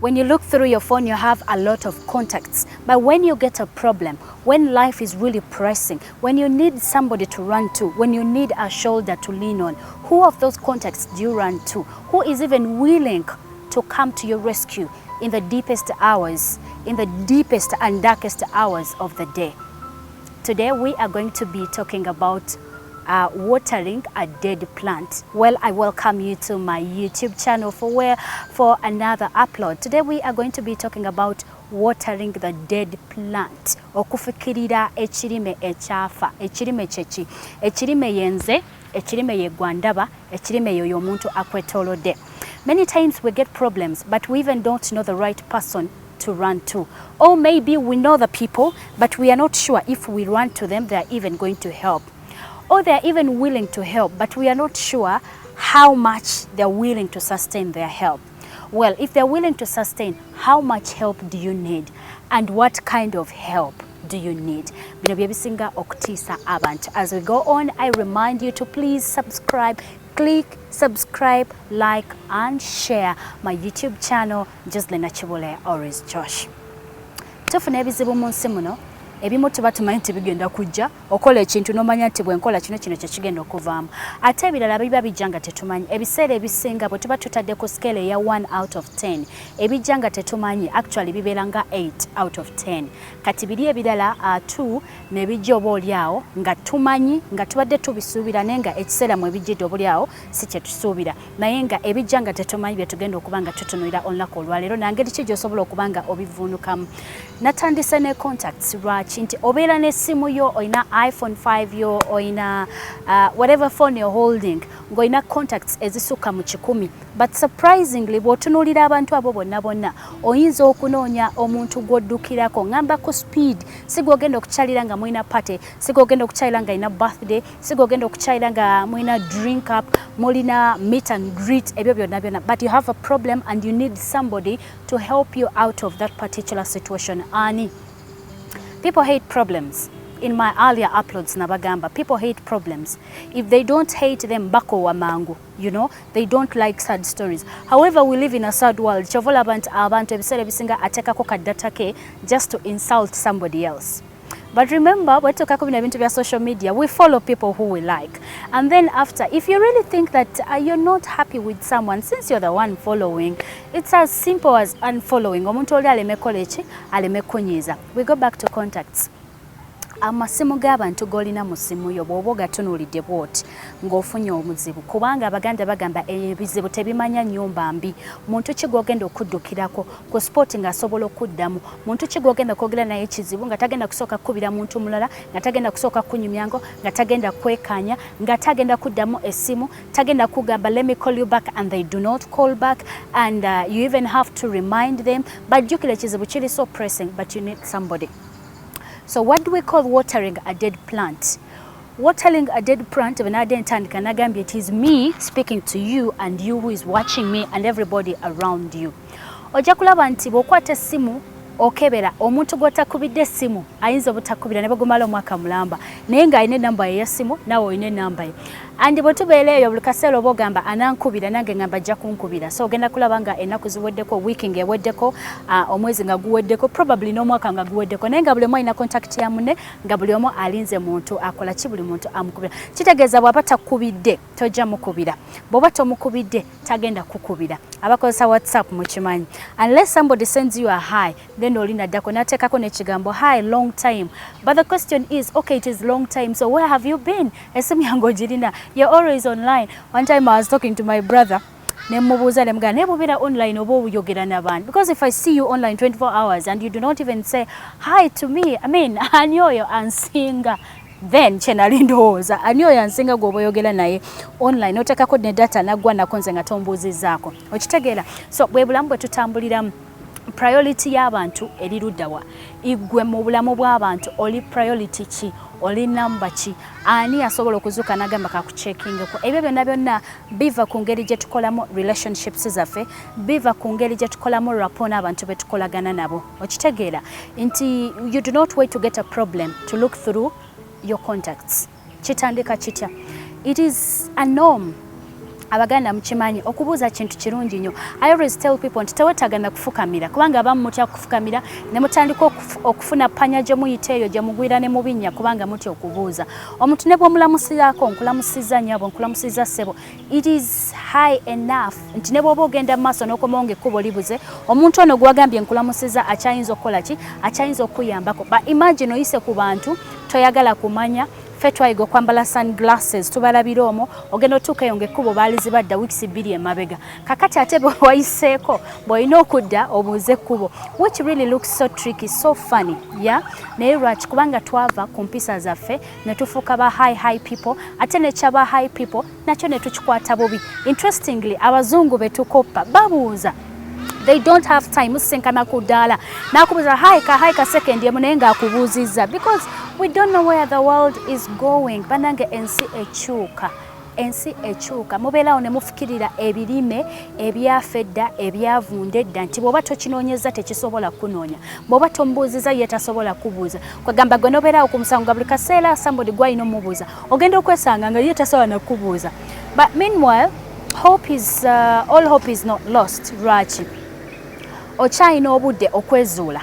When you look through your phone, you have a lot of contacts. But when you get a problem, when life is really pressing, when you need somebody to run to, when you need a shoulder to lean on, who of those contacts do you run to? Who is even willing to come to your rescue in the deepest hours, in the deepest and darkest hours of the day? Today we are going to be talking about watering a dead plant. Well, I welcome you to my YouTube channel for another upload. Today we are going to be talking about watering the dead plant. Okufukirira ekirime ekyafa. Ekirime chechi. Ekirime yenze, ekirime yegwandaba, ekirime yoyo omuntu akwetolode. Many times we get problems, but we even don't know the right person to run to. Or maybe we know the people, but we are not sure if we run to them, they are even going to help. Or they are even willing to help, but we are not sure how much they are willing to sustain their help. Well, if they are willing to sustain, how much help do you need? And what kind of help do you need? Bino byebisinga okutiisa abantu. As we go on, I remind you to please subscribe. Click, subscribe, like, and share my YouTube channel, Just Lena Chibole, AlwaysJosh. Tufuna ebizibu mu nsi muno. Ebimu tuba tumanyi nti bigenda kujja, okola ekintu n'omanya nti bwe nkola kino kye kigenda okuvaamu. Ate ebirala biba bijja nga tetumanyi. Ebiseera ebisinga bwe tuba tutadde ku scale ya 1 out of 10, ebijja nga tetumanyi actually bibeera nga 8 out of 10. Kati biri ebirala 2 ne bijja oboolyawo nga tumanyi nga tubadde tubisuubira naye nga ekiseera mwe bijjidde oboolyawo si kye tusuubira. Naye nga ebijja nga tetumanyi bye tugenda okuba nga tutunuulira olunaku olwaleero nangeri ki gy'osobola okuba nga obivuunukamu. Natandise ne contacts lwaki nti obeera n'essimu yo oyina iPhone 5 yo oyina whatever phone you're holding ng'oyina contacts ezisukka mu 100, but surprisingly bw'otunuulira abantu abo bonna oyinza okunoonya omuntu gw'oddukirako ngamba ku speed, si gw'ogenda okukyalira nga mwina party, si gw'ogenda okukyalira nga ayina birthday, si gw'ogenda okukyalira nga mwina drink up, mulina meet and greet, ebyo byonna, but you have a problem and you need somebody to help you out of that particular situation. Ani, people hate problems. In my earlier uploads nabagamba, people hate problems. If they don't hate them, bako wamangu, you know, they don't like sad stories. However, we live in a sad world. Chovola abantu ebiseera ebisinga atekako kaddata ke just to insult somebody else. But remember, we're talking about social media. We follow people who we like. And then after, if you really think that you're not happy with someone, since you're the one following, it's as simple as unfollowing. We go back to contacts. Amasimu g'abantu g'olina mu ssimu yo bw'oba ogatunuulidde bw'oti ng'ofunye omuzibu, kubanga Abaganda bagamba ebizibu tebimanya nnyumba mbi. Muntu ki gw'ogenda okuddukirako ku sport ng'asobola okuddamu? Muntu ki gw'ogenda kwogera naye ekizibu nga tagenda kusooka kukubira muntu mulala, nga tagenda kusooka kunyumyango, nga tagenda kwekanya, nga tagenda kuddamu essimu, tagenda kugamba let me call you back and they do not call back, and you even have to remind them. But jjukira ekizibu kiri so pressing, but you need somebody. So what do we call watering a dead plant? Watering a dead plant, it is me speaking to you and you who is watching me and everybody around you. Ojja kulaba nti bw'okwata essimu okebera omuntu gw'otakubidde essimu ayinza obutakubira ne bagumala omwaka mulamba naye ng'alina ennamba ye y'essimu naawe olina ennamba ye. Andi bwe tubeera eyo buli kaseera oba ogamba anankubira nange ngamba ajja kunkubira, so ogenda kulaba nga ennaku ziweddeko, wiiki ng'eweddeko, omwezi nga guweddeko, probably n'omwaka nga guweddeko, naye nga buli omu alina contact ya munne nga buli omu alinze muntu akola ki, buli muntu amukubira. Kitegeeza bw'aba takubidde tojja mukubira, bw'oba tomukubidde tagenda kukubira. Abakozesa WhatsApp mukimanyi, unless somebody sends you a hi, then olina ddako n'ateekako n'ekigambo hi, long time. But the question is, okay, it is long time, so where have you been? Esimu yange ogirina, you're always online. One time I was talking to my brother, nemubuuza nemugamba naye bw'obeera online oba oyogera n'abantu, because if I see you online 24 hours and you do not even say hi to me, I mean, ani oyo ansinga? Then chenali ndowooza ani oyo ansinga gw'oba oyogera naye online oteekako ne data naggwa nako nze nga tombuuzizzaako, okitegeera? So bwe bulamu bwe tutambuliramu, priority y'abantu eri luddawa? Igwe mu bulamu bw'abantu oli priority ki? Oli namba ki? Ani asobola okuzuuka n'agamba kakuchekingeko? Ebyo byonna biva ku ngeri gye tukolamu relationships zaffe, biva ku ngeri gye tukolamu rapport n'abantu be tukolagana nabo, okitegeera? Nti you do not wait to get a problem to look through your contacts. Kitandika kitya? It is a norm abaganda mukimanyi okubuuza kintu kirungi nnyo. I always tell people nti tewetagana kufukamira kubanga abamu mutya kufukamira ne mutandika okufuna panya gye muyita eyo gye mugwira ne mu binnya kubanga mutya okubuuza. Omuntu ne bw'omulamusizaako nkulamusiza nnyabo nkulamusiza ssebo, it is high enough nti ne bw'oba ogenda mu maaso n'okomawo ng'ekkubo libuze omuntu ono gwagambye nkulamusiza akyayinza okukola ki akyayinza okuyambako. But imagine oyise ku bantu toyagala kumanya ffe twayiga okwambala sunglasses tubalabira omwo ogenda otuukayo ng'ekkubo baalizibadda wiikisi 2 emabega kakati ate bwe wayiseeko bw'olina okudda obuuze ekkubo which really looks so tricky so funny yeah naye lwaki kubanga twava ku mpisa zaffe ne tufuuka ba high people ate nekyaba high people nakyo ne tukikwata bubi. Interestingly abazungu be tukoppa babuuza they don't have time usinkana kudala nakubuza haika second yemu naye ng'akubuuzizza because we don't know where the world is going. Banange ensi ekyuka mubeerawo ne mufukirira ebirime ebyafedda ebyavundedda nti bw'oba tokinoonyeza tekisobola kunoonya bw'oba tomubuuziza ye tasobola kubuuza kwegamba gwe nobeerawo ku musango nga buli kaseera somebody gw'alina omubuuza ogenda okwesanga nga ye tasobola nakubuuza. But meanwhile all hope is not lost. Lwaki okyayina obudde okwezuula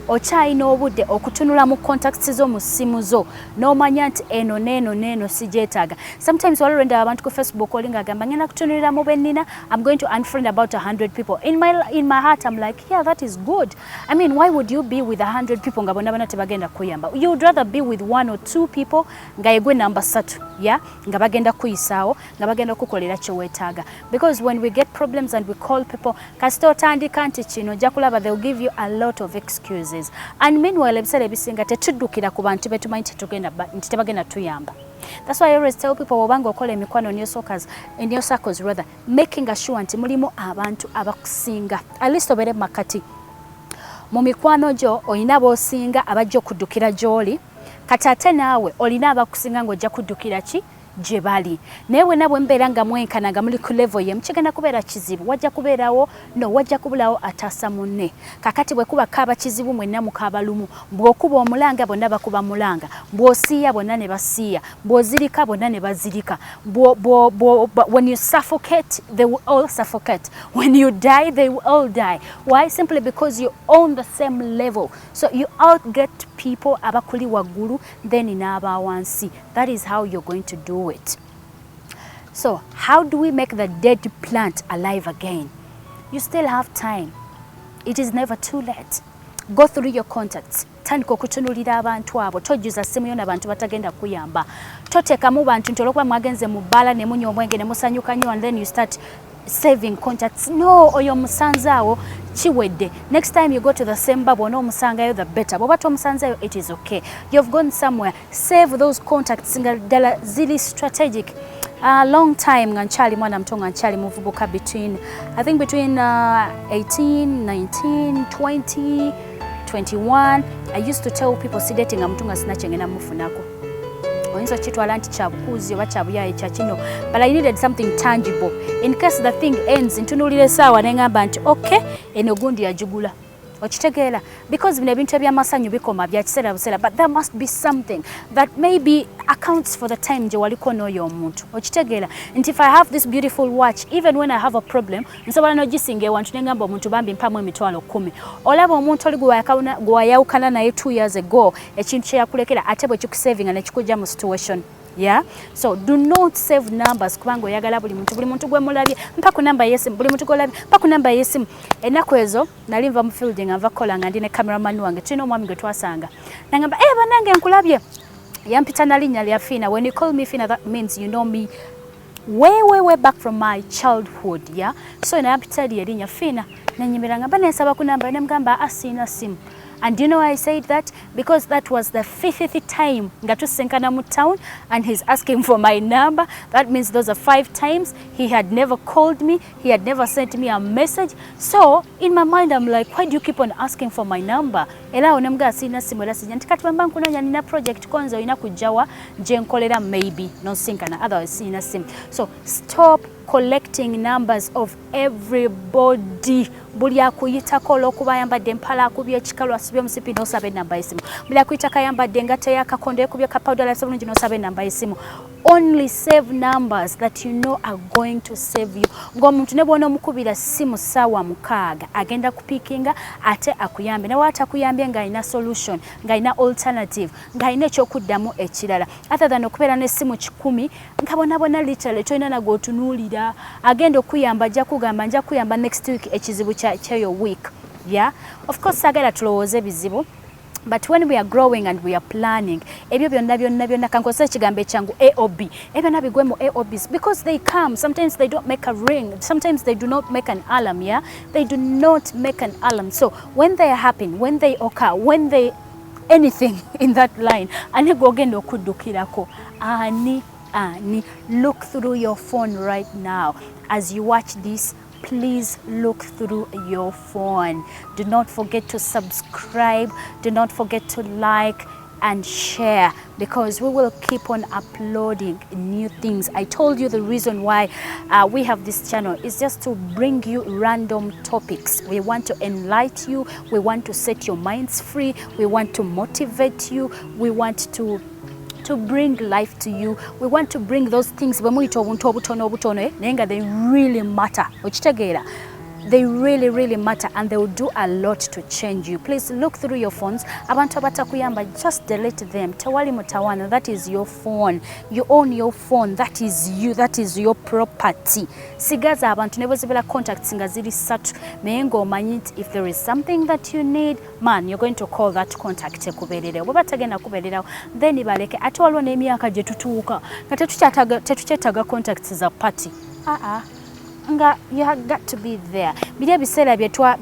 okyayina obudde okutunula mu contacts zo mu simu zo n'omanya nti eno neeno sigyetaaga. Sometimes waliwo ndaba abantu ku Facebook olinga agamba ngenda kutunulira mu bennina I'm going to unfriend about 100 people. In my heart I'm like yeah that is good. I mean why would you be with 100 people nga bonna tebagenda kuyamba? You would rather be with 1 or 2 people nga yegwe namba 3 yeah nga bagenda kuyisaawo nga bagenda kukolera kye weetaaga. Because when we get problems and we call people kasita otandika nti kino ojja kulaba they will give you a lot of excuses. And meanwhile ebiseera ebisinga tetuddukira ku bantu betumanyi nti tebagenda tuyamba. That's why I always tell people obanga okola emikwano in your circles rather making sure nti mulimu abantu abakusinga at least obere makati mu mikwano gyo olina b'osinga abajja okuddukira gy'oli kati ate naawe olina abakusinga ng'ojja kuddukira ki gye bali naye bwena bwe mbeera nga mwenkana nga muli ku level yemu kigenda kubeera kizibu wajja kubulawo ataasa munne kakati bwe kuba kaaba kizibu mwenna mukaaba lumu bw'okuba omulanga bonna bakuba mulanga bw'osiiya bonna ne basiiya bw'ozirika bonna ne bazirika when you suffocate they will all suffocate when you die they will all die. Why? Simply because you own the same level so you outget people abakuli waggulu then n'aba wansi. That is how you're going to do it. So how do we make the dead plant alive again? You still have time. It is never too late. Go through your contacts. Tandika okutunulira abantu abo tojjuza ssimu yo n'abantu batagenda kuyamba toteekamu bantu nti olwokuba mwagenze mu bbala ne munywa omwenge ne musanyuka nnyo and then you start saving contacts. No, oyo musanze awo kiwedde. Next time you go to the same bar n'omusangayo the better. Bw'oba tomusanzeyo it is okay. You've gone somewhere. Save those contacts nga ddala ziri strategic. Long time nga nkyali mwana muto nga nkyali muvubuka between 18, 19, 20, 21. I used to tell people sidating nga mutunga sina kyengenda mufunako. Oyinza kitwala nti kyabukuuzi oba kyabuyaye kya kino but I needed something tangible in case the thing ends ntunulira essaawa ne ngamba nti okay eno gundi yagigula okitegeera because bino ebintu ebyamasanyu bikoma bya kiseera buseera but there must be something that maybe accounts for the time gye waliko n'oyo omuntu okitegeera nti if I have this beautiful watch even when I have a problem nsobola n'ogisinga ewantu ne ngamba omuntu bambi mpamu emitwalo 10 olaba omuntu oli gwe wayawukana naye 2 years ago ekintu kye yakulekera ate bwe kikusavinga ne kikujja mu situation. Yeah, so do not save numbers kubanga oyagala buli muntu gwe mulabye mpa ku number yesimu buli muntu golabye mpa ku number yesimu ennaku ezo nali nva mu field nga nva kola nga ndi ne cameraman wange tulina omwami gwe twasanga nangamba banange nkulabye yampita na linnya lya Fina. When you call me Fina that means you know me way back from my childhood. Yeah, so nampita linnya Fina nanyimira ngamba nensaba ku number ne mugamba asina simu. And do you know why I said that? Because that was the 5th time nga tusenkana mu town and he's asking for my number. That means those are 5 times. He had never called me. He had never sent me a message. So in my mind I'm like, why do you keep on asking for my number? Era onemga sina simu era sija nti kati bamba nkunonya nina project konza oyina kujjawa gye nkolera maybe no sinkana otherwise sina simu. So stop collecting numbers of everybody. Buli akuyitako olw'okuba ayambadde empala akubye ekikalu asibye omusipi n'osaba ennamba y'essimu. Buli akuyitako ayambadde engatta y'akakondo ekubye kapawuda alasa bulungi n'osaba ennamba y'essimu. Only save numbers that you know are going to save you. Ng'omuntu ne bw'ona omukubira ssimu ssaawa 6 agenda kupiikinga ate akuyambe. Nawe atakuyambye ng'alina solution, ng'alina alternative, ng'alina ekyokuddamu ekirala. Other than okubeera n'essimu 10 nga bonabona literally tolina na gw'otunuulira. Agenda okuyamba ajja kugamba nja kuyamba next week ekizibu kyeyo week. Yeah? Of course sagala tulowooze bizibu. But when we are growing and we are planning, ebyo byonna kankozesa ekigambo ekyangu A or B. Ebyo nabigwemu A or B because they come. Sometimes they don't make a ring. Sometimes they do not make an alarm, yeah? They do not make an alarm. So when they happen, when they occur, when they anything in that line, ani gogenda okuddukirako. Ani, look through your phone right now. As you watch this, please look through your phone. Do not forget to subscribe. Do not forget to like and share because we will keep on uploading new things. I told you the reason why we have this channel is just to bring you random topics. We want to enlighten you. We want to set your minds free. We want to motivate you. We want to bring life to you. We want to bring those things they really matter. They really matter and they will do a lot to change you. Please look through your phones. Abantu abatakuyamba, just delete them. Tewali mutawana, that is your phone. You own your phone. That is you. That is your property. Sigaza abantu nebo zibela contacts nga ziri satu. Mengo manyit if there is something that you need, man, you're going to call that contact kuberere. Bwe batagenda kuberera then ibaleke ate waliwo n'emyaka gye tutuuka nga tetukyetaga contacts za party. Nga you have got to be there. Bili ebiseera byetwa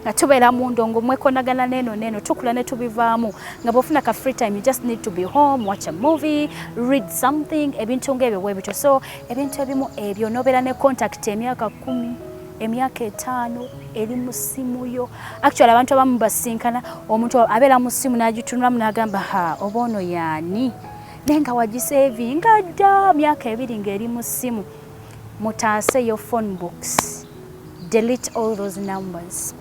nga tubeera mu ndongo mwekonagana neno tukula ne tubivaamu nga bw'ofuna ka free time you just need to be home, watch a movie, read something, ebintu ng'ebyo bwe bityo. So ebintu ebimu ebyo n'obeera ne contact emyaka 10 emyaka 5 eri mu ssimu yo. Actually abantu abamu basinkana omuntu abeera mu ssimu n'agitunulamu n'agamba oba ono yaani naye nga wagisevinga dda myaka 2 ng'eri mu ssimu. Mutaase your phone books. Delete all those numbers.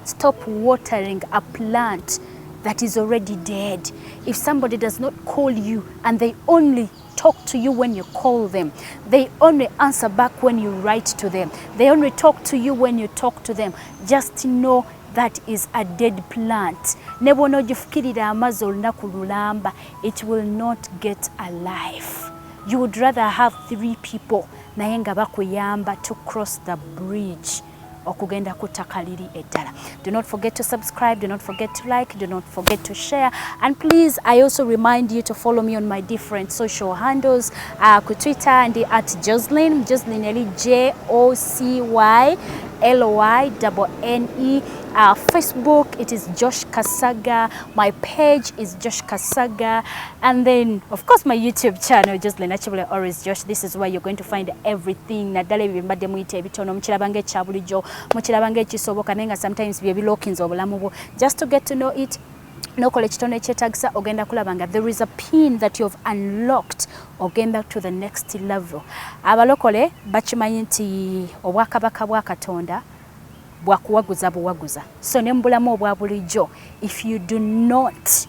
Stop watering a plant that is already dead. If somebody does not call you and they only talk to you when you call them, they only answer back when you write to them, they only talk to you when you talk to them, just know that is a dead plant. Nebono jifukirira amazi olunaku lulamba, it will not get alive. You would rather have 3 people naye nga bakuyamba to cross the bridge okugenda kutakaliri eddala. Do not forget to subscribe, do not forget to like, do not forget to share, and please I also remind you to follow me on my different social handles. Ku Twitter and at Jocelyn eli JOCYLYNNE. Facebook, it is Josh Kasaga. My page is Josh Kasaga. And then, of course, my YouTube channel, Jocelyn actually Always Josh. This is where you're going to find everything. Nadale bimbadde muyite ebitono mukirabange kya bulijjo mukirabange kisoboka nenga sometimes bye bilokins obulamu bwo. Just to get to know it. Nokola ekitono ekyetagisa ogenda kulabanga there is a pin that you have unlocked ogenda to the next level. Abalokole bakimanyi nti obwakabaka bwa Katonda bwakuwaguza buwaguza. So nembulamu obwa bulijjo, if you do not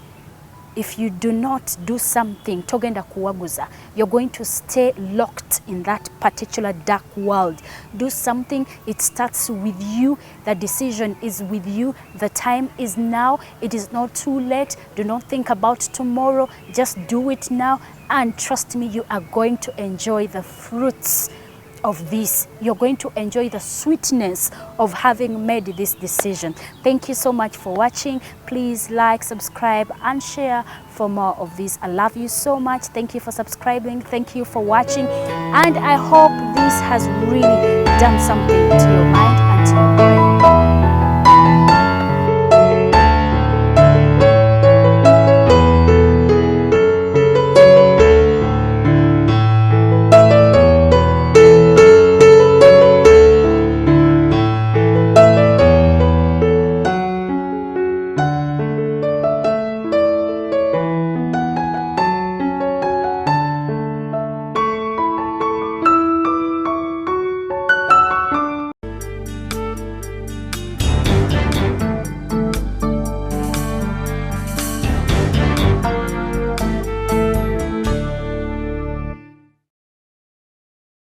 do something togenda kuwaguza, you're going to stay locked in that particular dark world. Do something, it starts with you, the decision is with you, the time is now, it is not too late. Do not think about tomorrow, just do it now, and trust me, you are going to enjoy the fruits of this. You're going to enjoy the sweetness of having made this decision. Thank you so much for watching. Please like, subscribe and share for more of this. I love you so much. Thank you for subscribing. Thank you for watching, and I hope this has really done something to your mind.